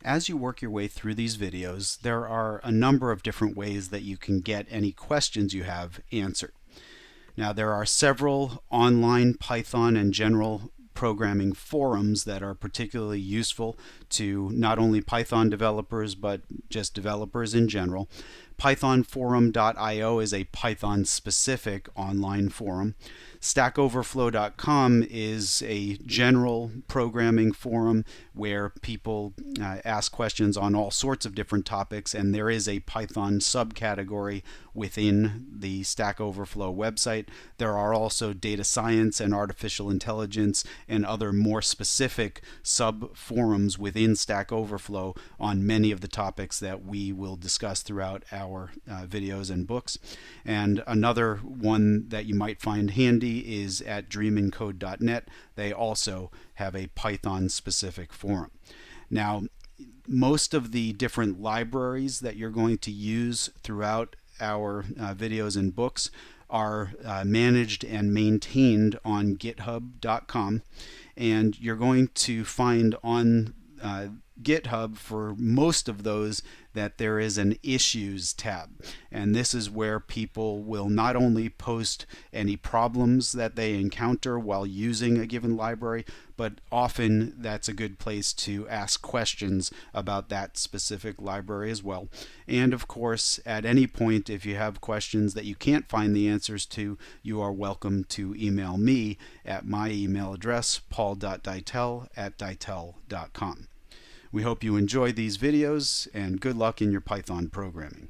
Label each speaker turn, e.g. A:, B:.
A: As you work your way through these videos, there are a number of different ways that you can get any questions you have answered. Now, there are several online Python and general programming forums that are particularly useful to not only Python developers but just developers in general. Pythonforum.io is a Python specific online forum. StackOverflow.com is a general programming forum where people ask questions on all sorts of different topics, and there is a Python subcategory within the Stack Overflow website. There are also data science and artificial intelligence and other more specific sub forums within Stack Overflow on many of the topics that we will discuss throughout our videos and books. And another one that you might find handy is at dreamencode.net. They also have a Python specific forum. Now, most of the different libraries that you're going to use throughout our videos and books are managed and maintained on github.com, and you're going to find on GitHub for most of those that there is an issues tab, and this is where people will not only post any problems that they encounter while using a given library, but often that's a good place to ask questions about that specific library as well. And of course, at any point, if you have questions that you can't find the answers to, you are welcome to email me at my email address, paul.deitel@deitel.com. We hope you enjoyed these videos, and good luck in your Python programming.